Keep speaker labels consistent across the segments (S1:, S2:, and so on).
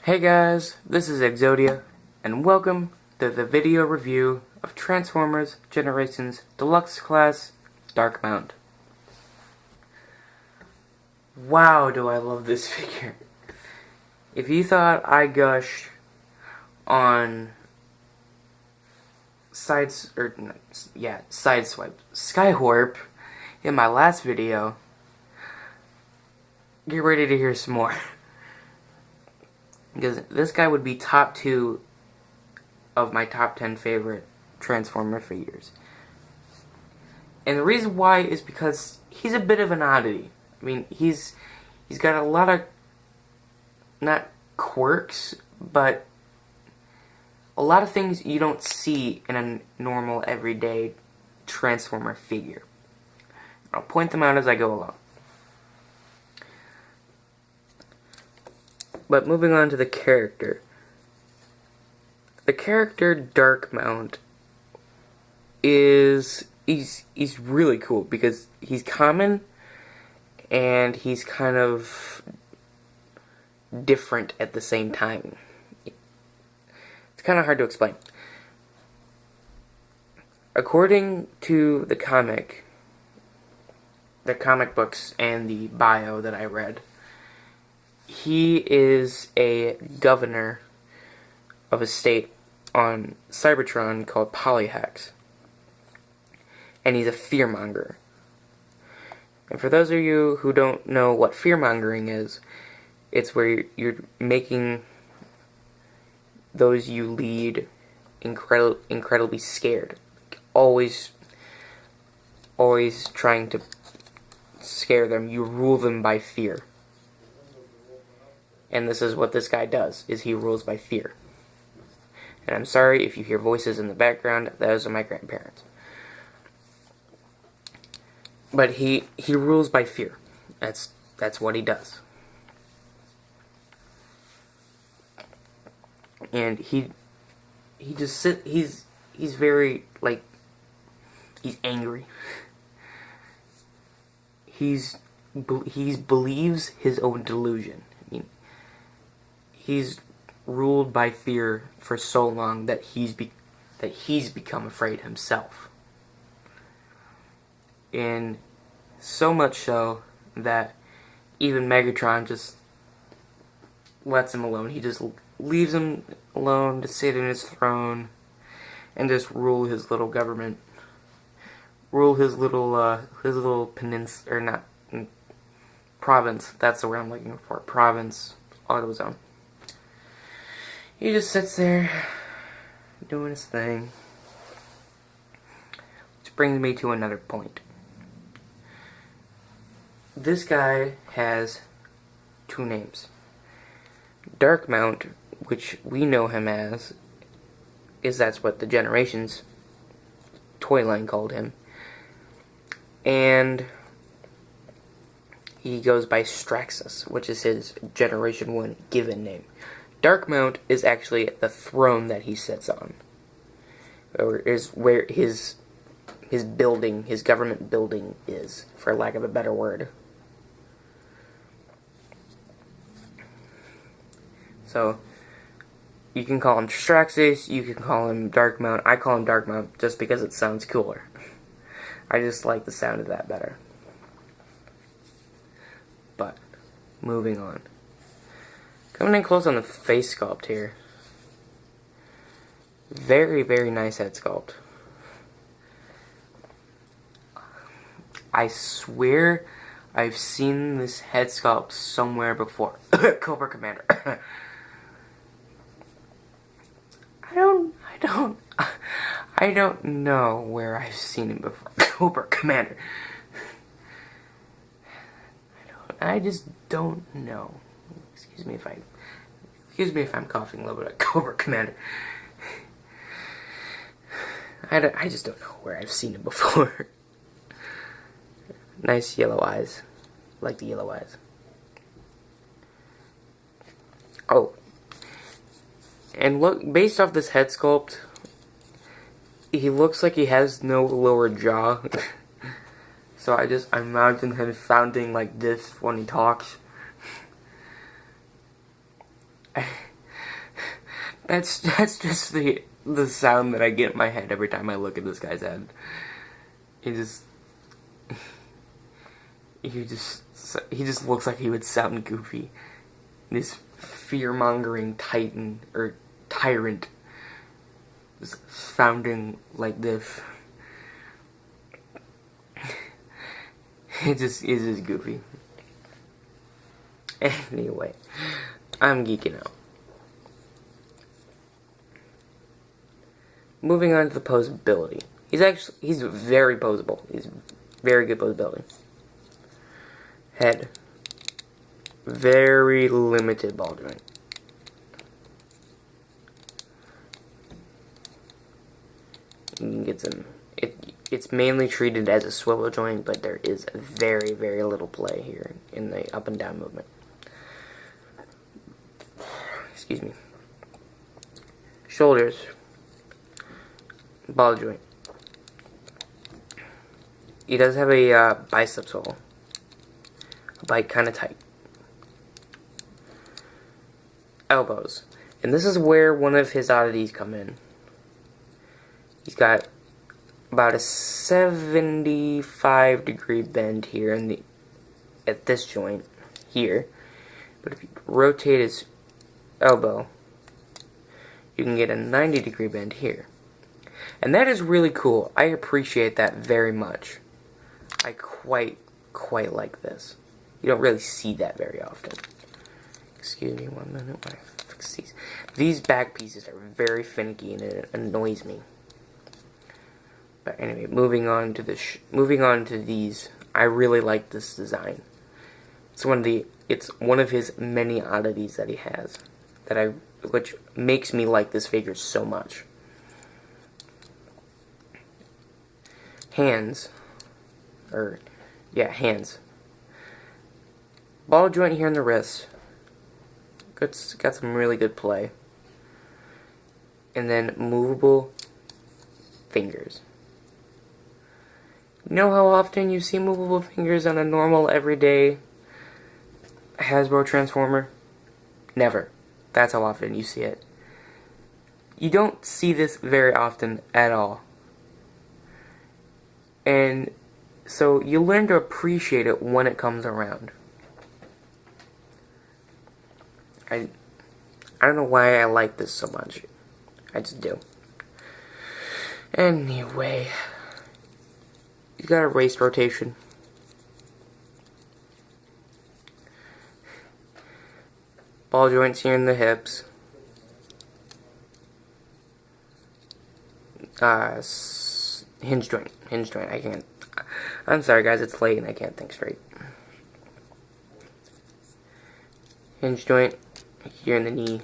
S1: Hey guys, this is Exodia, and welcome to the video review of Transformers Generations Deluxe Class Darkmount. Wow, do I love this figure. If you thought I gush on Sideswipe Skywarp in my last video, get ready to hear some more. Because this guy would be top 2 of my top 10 favorite Transformer figures. And the reason why is because he's a bit of an oddity. I mean, he's got a lot of, not quirks, but a lot of things you don't see in a normal, everyday Transformer figure. I'll point them out as I go along. But moving on to the character. The character Darkmount he's really cool because he's common and he's kind of different at the same time. It's kind of hard to explain. According to the comic books and the bio that I read, he is a governor of a state on Cybertron called Polyhex. And he's a fearmonger. And for those of you who don't know what fearmongering is, it's where you're making those you lead incredibly scared. Always trying to scare them. You rule them by fear. And this is what this guy does, is he rules by fear. And I'm sorry if you hear voices in the background, those are my grandparents. But he rules by fear. That's what he does. And he just he's very, like, he's angry. He believes his own delusion. I mean, he's ruled by fear for so long that he's become afraid himself. And so much so that even Megatron just lets him alone. He just leaves him alone to sit in his throne and just rule his little government. Rule his little peninsula, or not, province. That's the word I'm looking for. Province, all of his own. He just sits there, doing his thing. Which brings me to another point. This guy has 2 names. Darkmount, which we know him as, that's what the Generations toy line called him. And he goes by Straxus, which is his Generation 1 given name. Darkmount is actually the throne that he sits on, or is where his building, his government building is, for lack of a better word. So, you can call him Straxus, you can call him Darkmount. I call him Darkmount just because it sounds cooler. I just like the sound of that better. But, moving on. Coming in close on the face sculpt here. Very, very nice head sculpt. I swear I've seen this head sculpt somewhere before. Cobra Commander. I don't know where I've seen him before. Cobra Commander. I just don't know. Excuse me if I'm coughing a little bit. Cobra Commander. I just don't know where I've seen him before. Nice yellow eyes. Like the yellow eyes. Oh. And look, based off this head sculpt, he looks like he has no lower jaw. So I imagine him sounding like this when he talks. That's just the sound that I get in my head every time I look at this guy's head. He just looks like he would sound goofy. This fear-mongering titan or tyrant is sounding like this. It is just goofy. Anyway, I'm geeking out. Moving on to the posability. He's very posable. He's very good posability. Head. Very limited ball joint. You can get some. It's mainly treated as a swivel joint, but there is very, very little play here in the up and down movement. Excuse me. Shoulders. Ball joint. He does have a bicep swivel. A bite kind of tight. Elbows. And this is where one of his oddities come in. He's got about a 75-degree bend here at this joint here. But if you rotate his elbow, you can get a 90-degree bend here. And that is really cool. I appreciate that very much. I quite like this. You don't really see that very often. Excuse me 1 minute while I fix these. These back pieces are very finicky and it annoys me. But anyway, moving on to these. I really like this design. It's one of his many oddities that he has, which makes me like this figure so much. Hands. Hands. Ball joint here in the wrist. Got some really good play. And then movable fingers. You know how often you see movable fingers on a normal, everyday Hasbro Transformer? Never. That's how often you see it. You don't see this very often at all. And so you learn to appreciate it when it comes around. I don't know why I like this so much. I just do. Anyway, you got a waist rotation. Ball joints here in the hips. Hinge joint. I'm sorry guys, it's late and I can't think straight. Hinge joint here in the knee.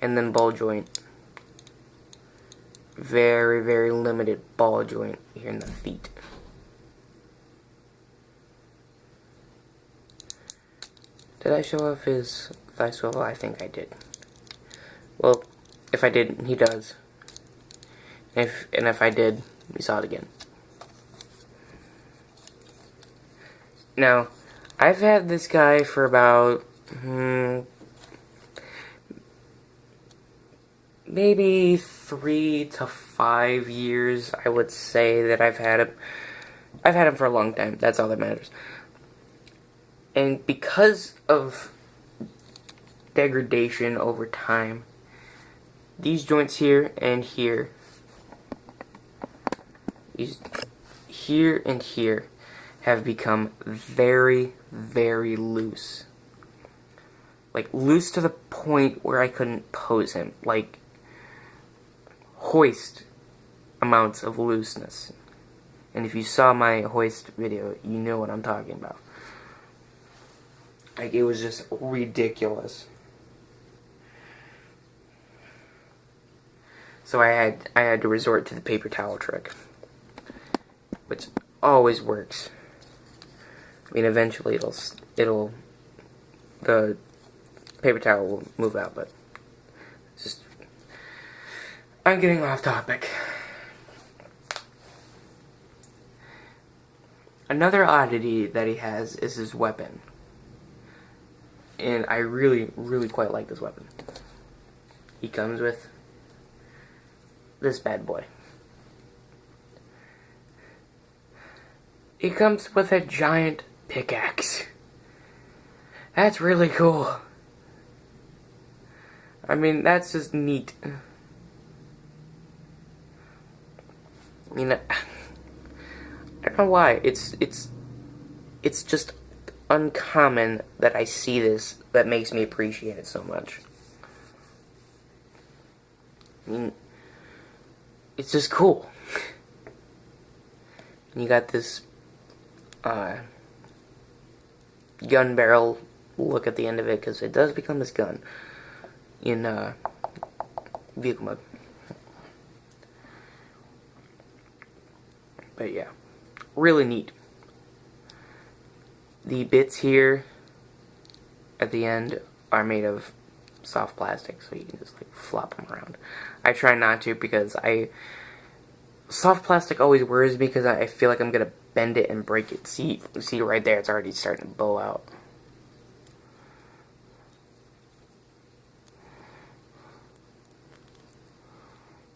S1: And then ball joint. Very, very limited ball joint here in the feet. Did I show off his thigh swivel? I think I did. Well, if I didn't, he does. And if I did, we saw it again. Now, I've had this guy for about maybe 3 to 5 years, I would say that I've had him. I've had him for a long time. That's all that matters. And because of degradation over time, these joints here and here, these here and here, have become very, very loose. Like, loose to the point where I couldn't pose him. Like, hoist amounts of looseness. And if you saw my hoist video, you know what I'm talking about. Like, it was just ridiculous. So I had to resort to the paper towel trick, which always works. I mean, eventually the paper towel will move out, but just, I'm getting off topic. Another oddity that he has is his weapon. And I really, really quite like this weapon. he comes with this bad boy. He comes with a giant pickaxe. That's really cool. I mean, that's just neat. I mean, I don't know why. It's just uncommon that I see this that makes me appreciate it so much. I mean, it's just cool. And you got this gun barrel look at the end of it, because it does become this gun in vehicle mode. But yeah, really neat. The bits here at the end are made of soft plastic, so you can just like flop them around. I try not to, because soft plastic always worries me, because I feel like I'm gonna bend it and break it. See right there, it's already starting to bow out.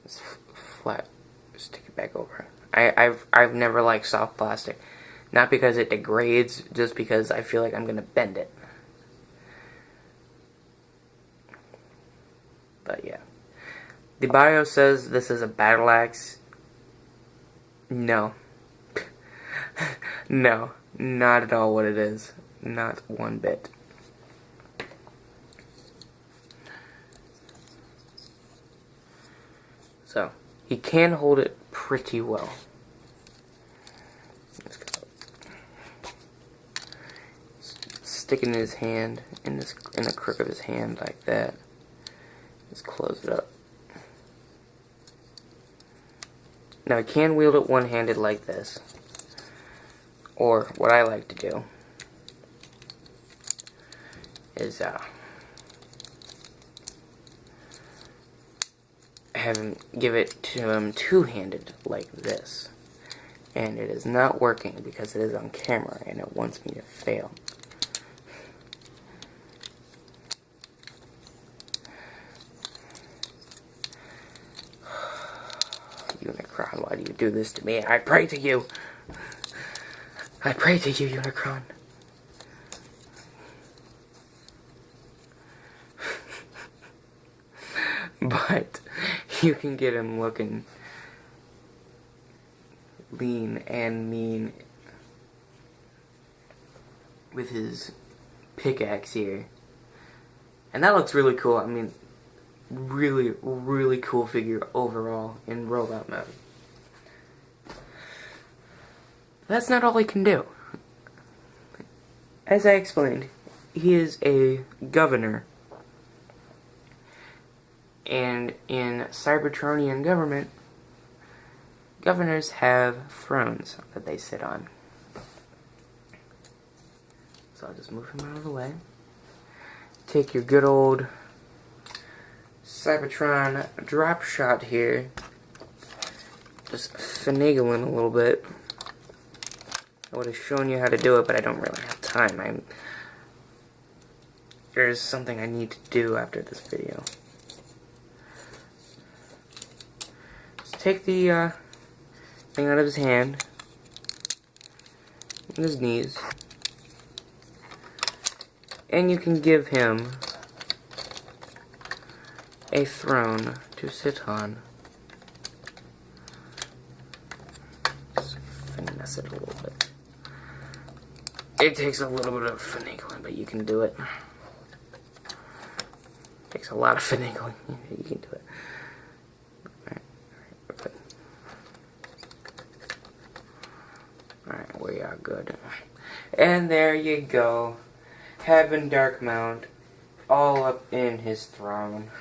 S1: It's flat. Stick it back over. I've never liked soft plastic, not because it degrades, just because I feel like I'm gonna bend it. But yeah, the bio says this is a battle axe. No. No, not at all what it is. Not one bit. So, he can hold it pretty well. Stick it in his hand, in the crook of his hand, like that. Just close it up. Now, I can wield it one-handed like this. Or, what I like to do is, give it to him two-handed like this. And it is not working because it is on camera and it wants me to fail. Unicron, why do you do this to me? I pray to you! I pray to you, Unicron. But you can get him looking lean and mean with his pickaxe here. And that looks really cool. I mean, really, really cool figure overall in robot mode. That's not all he can do. As I explained, he is a governor. And in Cybertronian government, governors have thrones that they sit on. So I'll just move him out of the way. Take your good old Cybertron drop shot here. Just finagling a little bit. I would have shown you how to do it, but I don't really have time. There's something I need to do after this video. Just take the thing out of his hand and his knees, and you can give him a throne to sit on. Just finesse it a little bit. It takes a little bit of finagling, but you can do it. It takes a lot of finagling. You can do it. Alright, we're good. Alright, we are good. And there you go. Having Darkmount all up in his throne.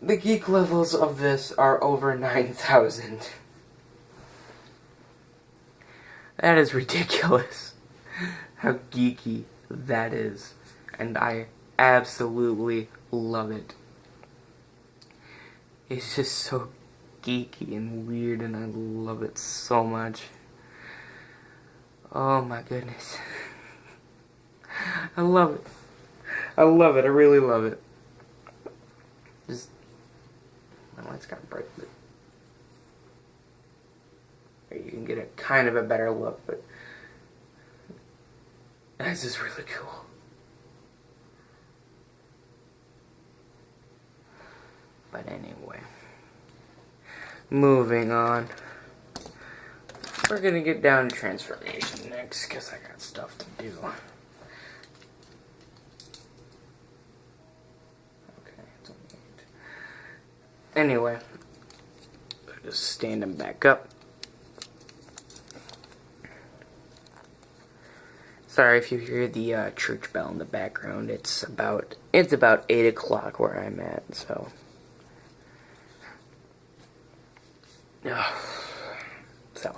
S1: The geek levels of this are over 9,000. That is ridiculous. How geeky that is. And I absolutely love it. It's just so geeky and weird, and I love it so much. Oh my goodness. I love it. I love it. I really love it. Just, my light's kind of bright, but you can get a kind of a better look, but this is really cool. But anyway, moving on. We're gonna get down to transformation next, because I got stuff to do. Okay, it's only 8. Anyway, just stand him back up. Sorry if you hear the church bell in the background. It's about 8 o'clock where I'm at, so. So,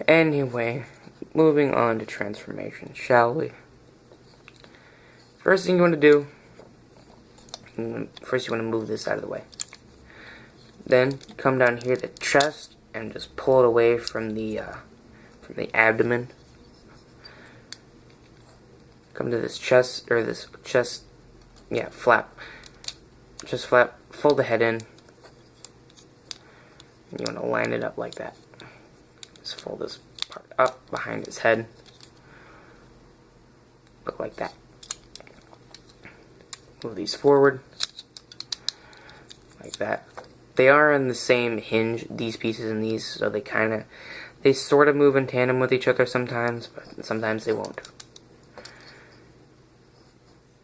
S1: anyway, moving on to transformation, shall we? First thing you want to do, first you want to move this out of the way. Then come down here to the chest and just pull it away from the abdomen. Come to this chest, yeah, flap. Just flap, fold the head in. And you want to line it up like that. Just fold this part up behind his head. Look like that. Move these forward. Like that. They are in the same hinge, these pieces and these, so they sort of move in tandem with each other sometimes, but sometimes they won't.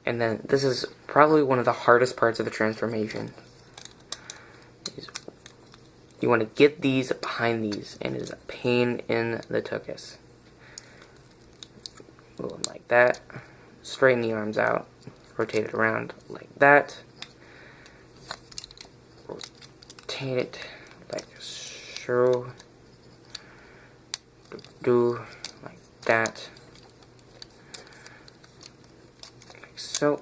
S1: And then, this is probably one of the hardest parts of the transformation. You want to get these behind these, and it is a pain in the tuchus. Move them like that. Straighten the arms out. Rotate it around like that. Rotate it like so. Do like that. Like so.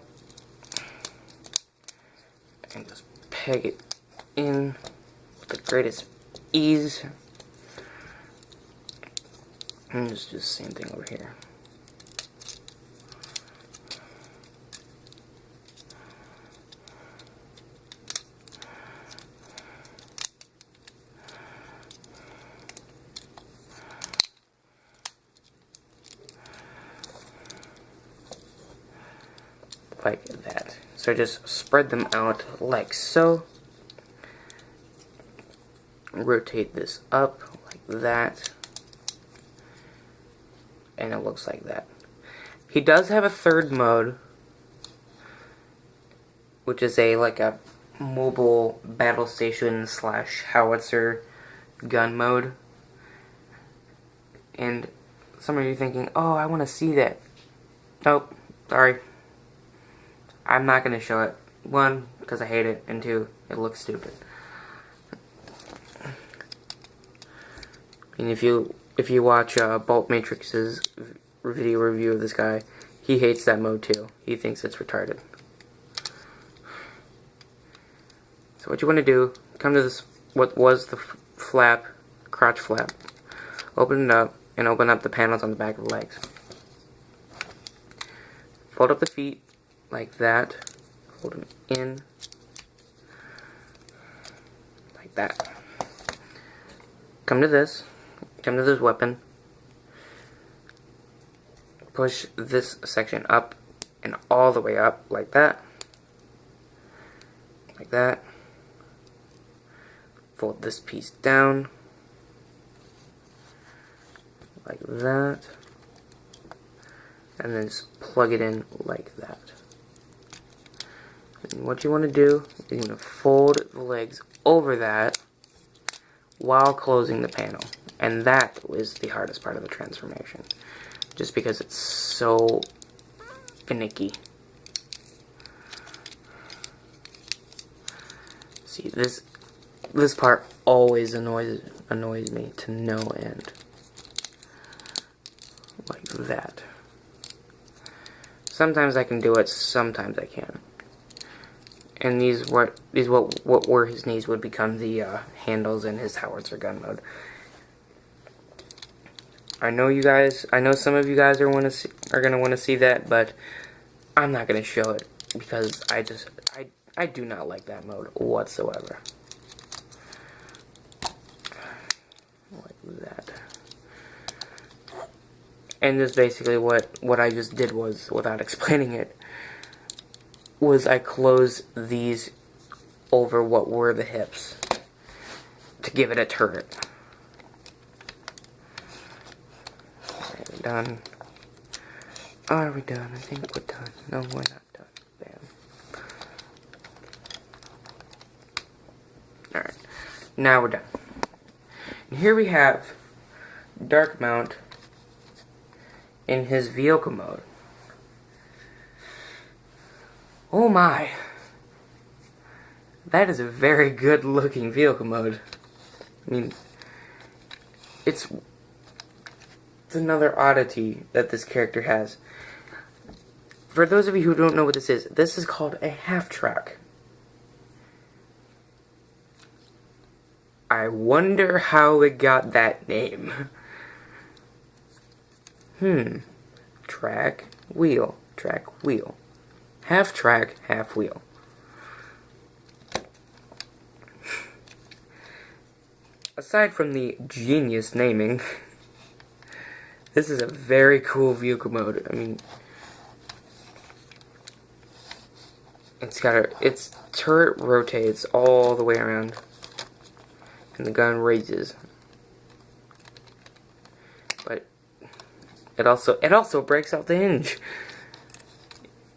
S1: And just peg it in with the greatest ease. And just do the same thing over here. Like that. So just spread them out like so. Rotate this up like that. And it looks like that. He does have a third mode, which is like a mobile battle station / howitzer gun mode. And some of you thinking, oh, I want to see that. Nope, sorry. I'm not going to show it. 1, because I hate it, and 2, it looks stupid. And if you watch Bolt Matrix's video review of this guy, he hates that mode too. He thinks it's retarded. So what you want to do, come to this, what was the flap, crotch flap. Open it up, and open up the panels on the back of the legs. Fold up the feet like that. Fold them in like that. Come to this. Come to this weapon. Push this section up and all the way up like that. Like that. Fold this piece down like that. And then just plug it in like that. And what you want to do is you want to fold the legs over that while closing the panel. And that is the hardest part of the transformation. Just because it's so finicky. See, this part always annoys me to no end. Like that. Sometimes I can do it, sometimes I can't. And these what were his knees would become the handles in his howitzer gun mode. I know some of you guys are gonna want to see that, but I'm not going to show it because I do not like that mode whatsoever. Like that. And this basically what I just did was, without explaining it, was I closed these over what were the hips to give it a turret. Alright, we're done. Are we done? I think we're done. No, we're not done. Bam. Alright, now we're done. And here we have Darkmount in his vehicle mode. Oh my! That is a very good looking vehicle mode. I mean, it's another oddity that this character has. For those of you who don't know what this is called a half-track. I wonder how it got that name. Track, wheel, track, wheel. Half-track, half-wheel. Aside from the genius naming, this is a very cool vehicle mode. I mean, its turret rotates all the way around, and the gun raises. But it also breaks out the hinge.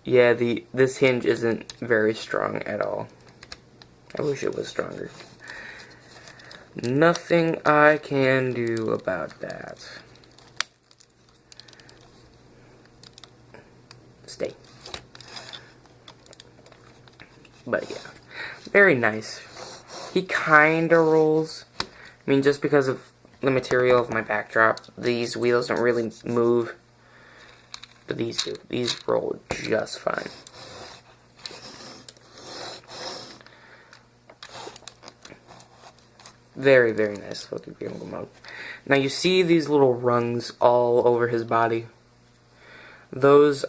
S1: Yeah, this hinge isn't very strong at all. I wish it was stronger. Nothing I can do about that. Stay. But yeah, very nice. He kinda rolls. I mean, just because of the material of my backdrop, these wheels don't really move. But these do. These roll just fine. Very, very nice looking vehicle mode. Now you see these little rungs all over his body? Those